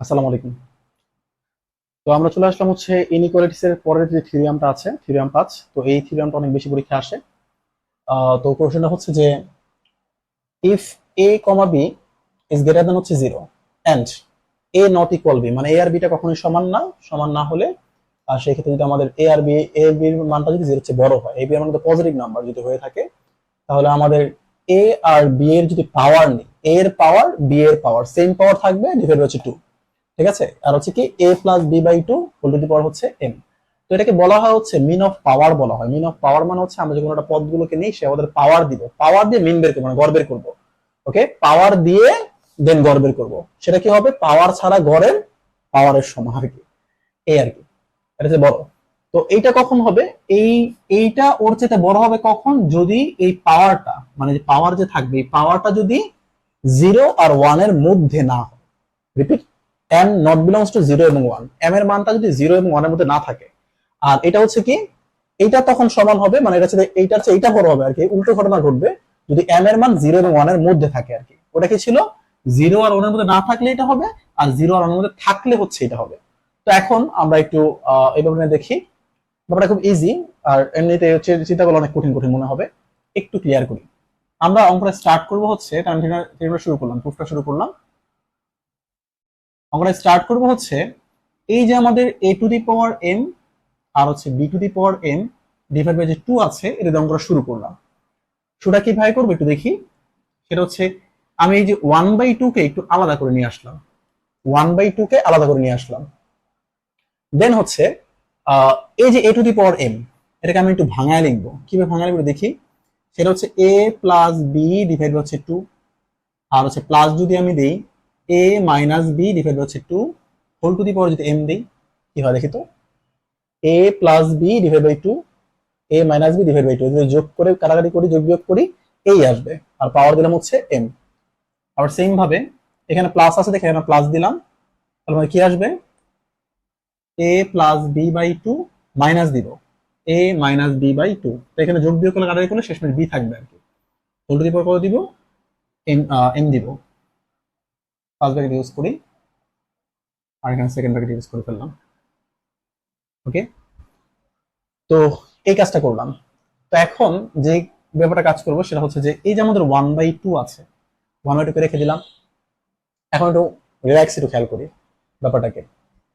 আসসালামু আলাইকুম। তো আমরা চলে আসলাম হচ্ছে ইনইকুয়ালিটিস এর পরের যে থিওরামটা আছে, থিওরাম 5। তো এই থিওরামটা অনেক বেশি পরীক্ষায় আসে। তো কোশ্চেনটা হচ্ছে যে if A comma B is greater than হচ্ছে 0 and A not equal B, মানে এ আর বিটা কখনোই সমান না হলে সেই ক্ষেত্রে যদি আমাদের এ আর বি এর মানটা যদি 0 চেয়ে বড় হয়, এ বি এর মান যদি পজিটিভ নাম্বার যদি হয়ে থাকে, তাহলে আমাদের এ আর বি এর যদি পাওয়ার নেই, এ এর পাওয়ার বি এর পাওয়ার সেম পাওয়ার থাকবে, ডিভাইড হচ্ছে 2। ঠিক আছে, আর হচ্ছে কি a plus B by two whole to the power হচ্ছে m। তো এটাকে বলা হয় হচ্ছে মিন অফ পাওয়ার বলা হয়। মিন অফ পাওয়ার মানে হচ্ছে আমরা যখন একটা পদগুলোকে নিই, সে আমাদের পাওয়ার দিব, পাওয়ার দিয়ে মিন বের করবো, মানে গড় বের করবো। ওকে, পাওয়ার দিয়ে দেন গড় বের করবো। সেটা কি হবে? পাওয়ার ছাড়া গড়ের পাওয়ারের সমান আর কি, এই আর কি। এটা হচ্ছে বড়। তো এইটা কখন হবে? এই এইটা ওর চেয়ে বড় হবে কখন? যদি এই পাওয়ারটা, মানে যে পাওয়ার যে থাকবে, এই পাওয়ারটা যদি 0 আর 1 এর মধ্যে না হয়। Repeat, m not belongs to 0 এবং 1, m এর মানটা যদি 0 এবং 1 এর মধ্যে না থাকে। আর এটা হচ্ছে কি, এইটা তখন সমান হবে, মানে এটা হচ্ছে এইটার চেয়ে এইটা বড় হবে আর কি, উল্টো ঘটনা ঘটবে যদি m এর মান 0 এবং 1 এর মধ্যে থাকে আর কি। ওটা কি ছিল? 0 আর 1 এর মধ্যে না থাকলে এটা হবে, আর 0 আর 1 এর মধ্যে থাকলে হচ্ছে এটা হবে। তো এখন আমরা একটু এই ব্যাপারে দেখি। ব্যাপারটা খুব ইজি, আর এমনিতে হচ্ছে চিন্তা করলে অনেক কঠিন কঠিন মনে হবে। একটু ক্লিয়ার করি। আমরা অঙ্কটা স্টার্ট করবো হচ্ছে, কারণ শুরু করলাম, প্রুফটা শুরু করলাম। আমরা স্টার্ট করব হচ্ছে এই যে আমাদের a to the power m আর হচ্ছে b to the power m divide by যে 2 আছে, এটা দিয়ে আমরা শুরু করলাম। শুরুটা কিভাবে করবো একটু দেখি। সেটা হচ্ছে আমি এই যে 1/2 কে একটু আলাদা করে নিয়ে আসলাম, 1/2 কে আলাদা করে নিয়ে আসলাম। দেন হচ্ছে এই যে a to the power m, এটাকে আমি একটু ভাঙায় লিখবো। কিভাবে ভাঙায় লিখবো দেখি। সেটা হচ্ছে a plus B divide by হচ্ছে 2, আর হচ্ছে প্লাস যদি আমি দেই a minus B divide by হচ্ছে 2 হোল টু দি পাওয়ার যদি m দেই, কি হয় দেখি তো। a plus B divide by 2, a minus B divide by 2, যদি যোগ করে কাটাকাটি করি, যোগ বিয়োগ করি, এই আসবে। আর পাওয়ার দিলাম হচ্ছে m। আবার সেম ভাবে এখানে প্লাস আছে, দেখে এখানে প্লাস দিলাম, তাহলে মানে কি আসবে? a plus B by 2 minus দিব a মাইনাস বি বাই 2। তো এখানে যোগ বিয়োগ করলে কাটাকাটি করলে শেষমেশ বি থাকবে আর কি। হোল টু দি পাওয়ার কত দিব? m দিব। ফার্স্ট ব্র্যাকেট ইউজ করি, আর এখানে সেকেন্ড ব্র্যাকেট ইউজ করে ফেললাম। ওকে, তো এই কাজটা করলাম। তো এখন যে ব্যাপারটা কাজ করবো সেটা হচ্ছে যে এই যে আমাদের 1/2 আছে, 1/2 কে রেখে দিলাম। এখন একটু রিল্যাক্স, একটু খেয়াল করি ব্যাপারটাকে।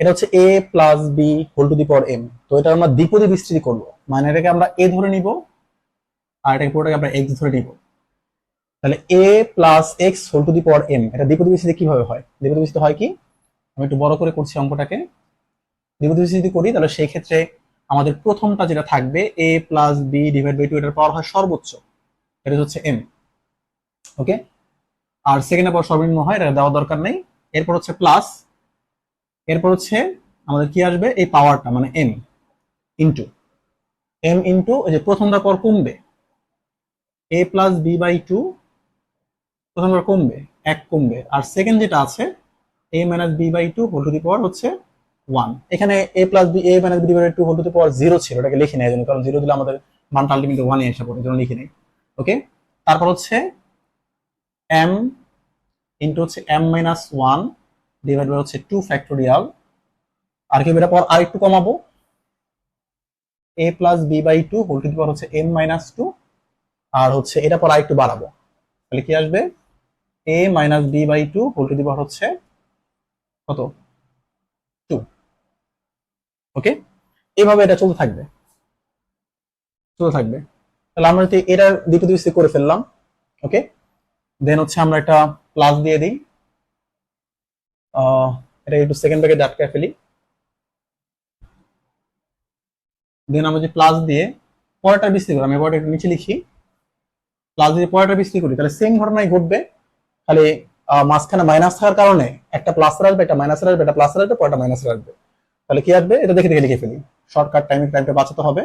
এটা হচ্ছে a plus B whole to the power m। তো এটা আমরা দ্বিপদী বিস্তৃতি করবো, মানে এটাকে আমরা a ধরে নিব, আর এটাকে পুরোটাকে আমরা x ধরে নিব। তাহলে a plus x whole to the power m, এটা দ্বিপদী বিস্তৃতি কিভাবে হয়? দ্বিপদী বিস্তৃতি হয় কি, আমি একটু বড় করে করছি অঙ্কটাকে। দ্বিপদী বিস্তৃতি যদি করি, তাহলে সেই ক্ষেত্রে আমাদের প্রথমটা যেটা থাকবে a plus B divide by 2, এটার পাওয়ার হয় সর্বোচ্চ, এটা হচ্ছে m। ওকে, আর সেকেন্ডের পর সর্বনিম্ন হয়, এটা দেওয়ার দরকার নেই। এরপর হচ্ছে প্লাস, এরপর হচ্ছে আমাদের কি আসবে, এই পাওয়ারটা মানে ইন্টু ইন্টু এই যে প্রথমটার পর কমবে, a প্লাস বি বাই 2, প্রথমটার কমবে, এক কমবে, আর সেকেন্ড যেটা আছে a minus B by 2 whole to the power হচ্ছে 1। এখানে a minus B by 2 whole to the power 0 ছিল, এটাকে লিখে নেই এই জন্য, কারণ 0 দিলে আমাদের মানটা আলটিমেটলি 1 এ এসে পড়ে, এই জন্য লিখে নেই। ওকে, তারপর হচ্ছে m ইন্টু হচ্ছে m মাইনাস 1 ডিভাইড বাই হচ্ছে 2 ফ্যাক্টোরিয়াল। আর কি এটা পর আর একটু কমাবো, a plus B by 2 whole to the power হচ্ছে m মাইনাস 2, আর হচ্ছে এটা পর আর একটু বাড়াবো, তাহলে কি আসবে, a minus B by 2 whole to the power হচ্ছে কত, 2। ওকে, এইভাবে এটা চলতে থাকবে, চলতে থাকবে। তাহলে আমরা যদি এটার দ্বিতীয় বিস্তৃতি করে ফেললাম। ওকে, দেন হচ্ছে আমরা একটা প্লাস দিয়ে দিই, এটা একটু সেকেন্ড ব্র্যাকেট আটকায় ফেলি। দেন আমরা যে প্লাস দিয়ে পরেরটা বিস্তৃতি করি, আমি পরেরটা একটু নিচে লিখি। প্লাস দিয়ে পরেরটা বিস্তৃতি করি, তাহলে সেম ঘটনাই ঘটবে, খালি মাঝখানে মাইনাস থাকার কারণে একটা প্লাস আসবে, একটা মাইনাস আসবে, একটা প্লাস আসবে, পরেরটা মাইনাস আসবে। তাহলে কি আসবে, এটা দেখে দেখে লিখে ফেলি। শর্টকাট টাইমটা বাঁচাতে হবে,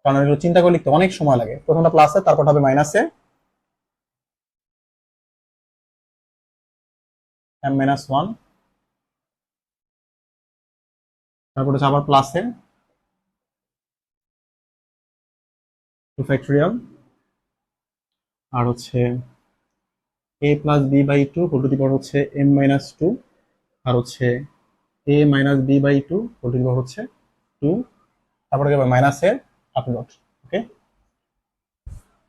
কারণ এগুলো চিন্তা করে লিখতে অনেক সময় লাগে। প্রথমটা প্লাসে, তারপর হবে মাইনাসে, m-1, তারপর হচ্ছে আবার প্লাসে 2 ফ্যাক্টোরিয়াল, আর হচ্ছে a plus B by 2 whole to the power হচ্ছে m-2, আর হচ্ছে a minus B by two whole to the power হচ্ছে 2, তারপরে কি হবে মাইনাস এর হাফ ডট। ওকে,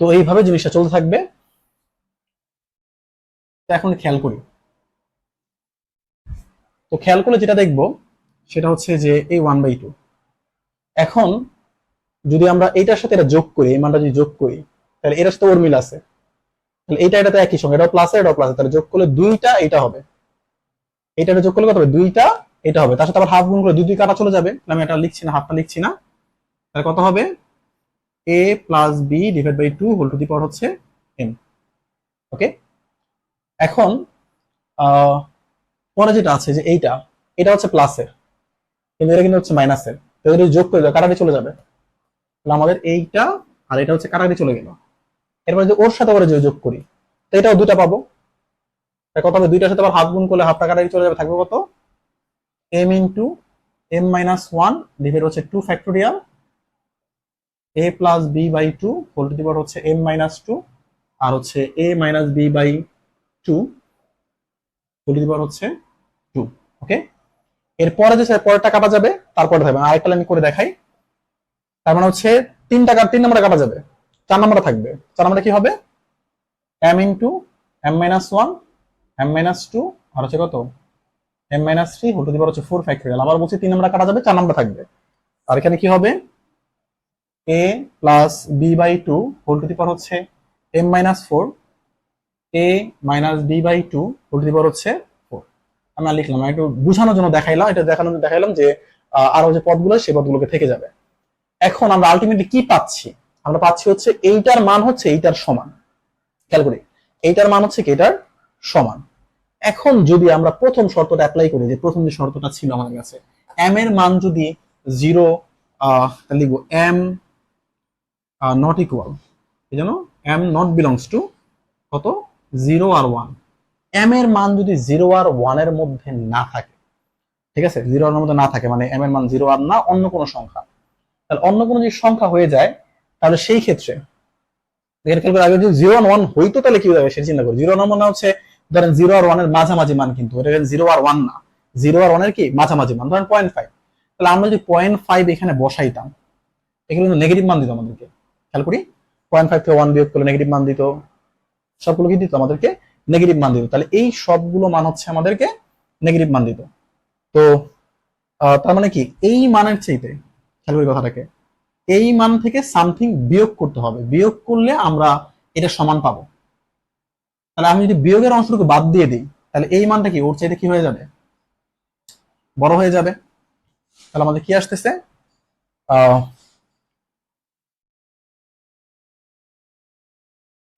তো এইভাবে জিনিসটা চলতে থাকবে। তো এখন খেয়াল করি, তো খেয়াল করলে যেটা দেখবো সেটা হচ্ছে যে এই 1/2, এখন যদি আমরা এইটার সাথে এটা যোগ করি, এই মানটা যদি যোগ করি, তাহলে এটার সাথে ওর মিল আছে, তাহলে এটা তো একই সঙ্গে, এটাও প্লাস এটাও প্লাস, তাহলে যোগ করলে 2টা এটা হবে, এটা যোগ করলে কত হবে 2টা এটা হবে, তার সাথে আবার হাফ গুণ করে 2 কাটা চলে যাবে, আমি এটা লিখছি না, হাফটা লিখছি না, তাহলে কত হবে a plus B divide by 2 whole to the power হচ্ছে m। ওকে, এখন পরে যেটা আছে যে এইটা, এটা হচ্ছে প্লাসের কিন্তু এটা কিন্তু হচ্ছে মাইনাসের, তো যদি যোগ করে দাও কাটাকাটি চলে যাবে, তাহলে আমাদের এইটা আর এটা হচ্ছে কাটাকাটি চলে গেল। এরপরে যদি ওর সাথে করে যোগ করি, তো এটাও 2টা পাবো, তাই কত হবে 2টার সাথে আবার হাফ গুণ করলে হাফটা কাটাকাটি চলে যাবে, থাকবে কত m into m minus 1 divide হচ্ছে 2 factorial a plus B by 2 whole to the power হচ্ছে m মাইনাস 2 আর হচ্ছে a minus B by 2 whole to the power হচ্ছে 2। ওকে, এরপরে যে পরেরটা কাটা যাবে, তারপরে থাকবে আরেকটা লাইন করে দেখাই, তার মানে হচ্ছে 3 নম্বরে কাটা যাবে, 4 নম্বরে থাকবে, 4 নম্বরে কি হবে m into m minus 1 m minus 2 আর হচ্ছে কত m minus 3 whole to the power হচ্ছে 4 ফ্যাক্টোরিয়াল। আবার বলছি 3 নম্বরে কাটা যাবে, 4 নম্বরে থাকবে, আর এখানে কি হবে a plus B by 2 whole to the power হচ্ছে m minus 4 a minus B by 2 whole to the power হচ্ছে 4। আমি লিখলাম, একটু বোঝানোর জন্য দেখাইলাম, এটা দেখাইলাম যে আরো যে পদগুলো সেই পদগুলোকে থেকে যাবে। এখন আমরা আলটিমেটলি কি পাচ্ছি, আমরা পাচ্ছি হচ্ছে এইটার মান হচ্ছে এইটার সমান, খেয়াল করি এইটার মান হচ্ছে কি এটার সমান। এখন যদি আমরা প্রথম শর্তটা অ্যাপ্লাই করি, যে প্রথম যে শর্তটা ছিল আমাদের কাছে m এর মান যদি 0 লিখবো m নট ইকুয়াল, এই জন্য m নট বিলংস টু কত 0 আর 1, m এর মান যদি 0 আর 1 এর মধ্যে না থাকে, ঠিক আছে 0 আর 1 এর মধ্যে না থাকে মানে m এর মান 0 আর না অন্য কোনো সংখ্যা, তাহলে অন্য কোনো যদি সংখ্যা হয়ে যায় তাহলে সেই ক্ষেত্রে আগে যদি 0 আর 1 হইতো তাহলে কি হবে সেটা চিন্তা করি। 0 আর 1 মানে হচ্ছে ধরেন 0 আর 1 এর মাঝামাঝি মান, কিন্তু এটা 0 আর 1 না, 0 আর 1 এর কি মাঝামাঝি মান, ধরেন 0.5, তাহলে আমরা যদি 0.5 এখানে বসাইতাম, এগুলো কিন্তু নেগেটিভ মান দিত আমাদেরকে, খেয়াল করি 0.5 থেকে 1 বিয়োগ করলে নেগেটিভ মান দিত, সবগুলো কি দিত আমাদেরকে নেগেটিভ মান দিত, তাহলে এই সবগুলো মান হচ্ছে আমাদেরকে নেগেটিভ মান দিত। তো তার মানে কি এই মানের চাইতে, খেয়াল করি কথাটাকে, এই মান থেকে সামথিং বিয়োগ করতে হবে, বিয়োগ করলে আমরা এটা সমান পাবো। তাহলে আমি যদি বিয়োগের অংশটুকু বাদ দিয়ে দিই, তাহলে এই মানটা কি ওর চাইতে কি হয়ে যাবে বড় হয়ে যাবে। তাহলে আমাদের কি আসতেছে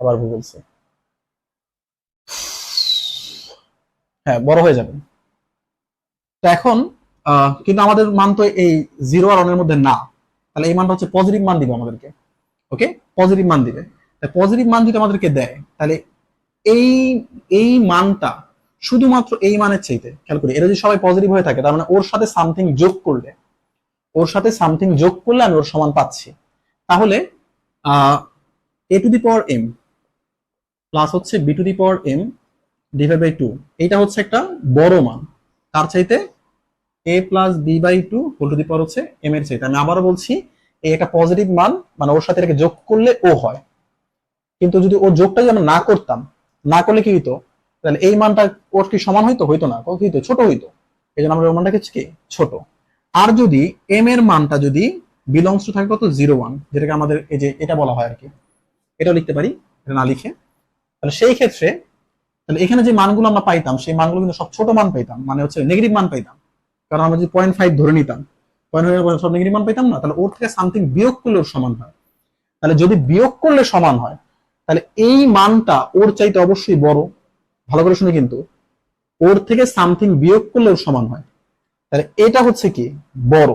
আবার বলছি, হ্যাঁ বড় হয়ে যাবে। তো এখন কিন্তু আমাদের মান তো এই 0 আর 1 এর মধ্যে না, তাহলে এই মানটা হচ্ছে পজিটিভ মান দিবে আমাদেরকে। ওকে, পজিটিভ মান দিবে, পজিটিভ মান যদি আমাদেরকে দেয় তাহলে এই এই মানটা শুধুমাত্র এই মানের চাইতে, খেয়াল করি এটা যদি সবাই পজিটিভ হয়ে থাকে তার মানে ওর সাথে সামথিং যোগ করলে, ওর সাথে সামথিং যোগ করলে আমি ওর সমান পাচ্ছি। তাহলে a to the power m plus হচ্ছে b to the power m divide by 2, এইটা হচ্ছে একটা বড় মান, তার চাইতে a plus B by 2 whole to the power হচ্ছে m এর চাইতে। আমি আবারও বলছি এই একটা পজিটিভ মান, মানে ওর সাথে এটাকে যোগ করলে ও হয়, কিন্তু যদি ও যোগটা যদি আমরা না করতাম, না করলে কি হইতো, তাহলে এই মানটা ওর কি সমান হইতো, হইতো না, কত হইতো ছোট হইতো, এই জন্য আমরা ওর মানটাকে কি ছোট। আর যদি m এর মানটা যদি বিলংস টু থাকে কত 0 1, যেটাকে আমাদের এই যে এটা বলা হয় আর কি, এটাও লিখতে পারি এটা না লিখে, তাহলে সেই ক্ষেত্রে তাহলে এখানে যে মানগুলো আমরা পাইতাম সেই মানগুলো কিন্তু সব ছোট মান পাইতাম, মানে হচ্ছে নেগেটিভ মান পাইতাম, কারণ আমরা যদি 0.5 ধরে নিতাম, 0.5 সব নেগেটিভ মান পাইতাম না, তাহলে ওর থেকে সামথিং বিয়োগ করলে ওর সমান হয়। তাহলে যদি বিয়োগ করলে সমান হয় তাহলে এই মানটা ওর চাইতে অবশ্যই বড়, ভালো করে শুনে, কিন্তু ওর থেকে সামথিং বিয়োগ করলে ওর সমান হয়, তাহলে এটা হচ্ছে কি বড়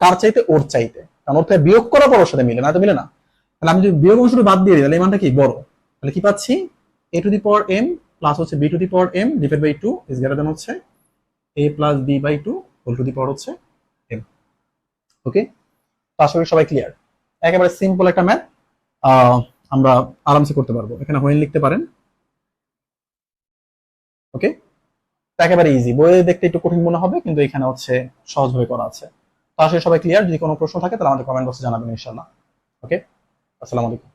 কার চাইতে, ওর চাইতে, কারণ ওর থেকে বিয়োগ করার পর ওর সাথে মিলে না, তো মিলে না, তাহলে আমি যদি বিয়োগ অংশটা বাদ দিয়ে দিই তাহলে এই মানটা কি বড়, তাহলে কি পাচ্ছি a to the power m plus হচ্ছে b to the power m divide by 2 is greater than হচ্ছে a plus b by 2 whole to the power হচ্ছে m। ওকে, তো আশা করি সবাই ক্লিয়ার, একেবারে সিম্পল একটা ম্যাথ, আমরা আরামসে করতে পারবো। এখানে হোয়েন লিখতে পারেন। ওকে, একেবারে ইজি, বইয়ে দেখতে একটু কঠিন মনে হবে কিন্তু এখানে হচ্ছে সহজভাবে করা আছে। তো আসলে সবাই ক্লিয়ার? যদি কোনো প্রশ্ন থাকে তাহলে আমাদের কমেন্ট বক্সে জানাবেন ইনশাল্লাহ। ওকে, আসসালামু আলাইকুম।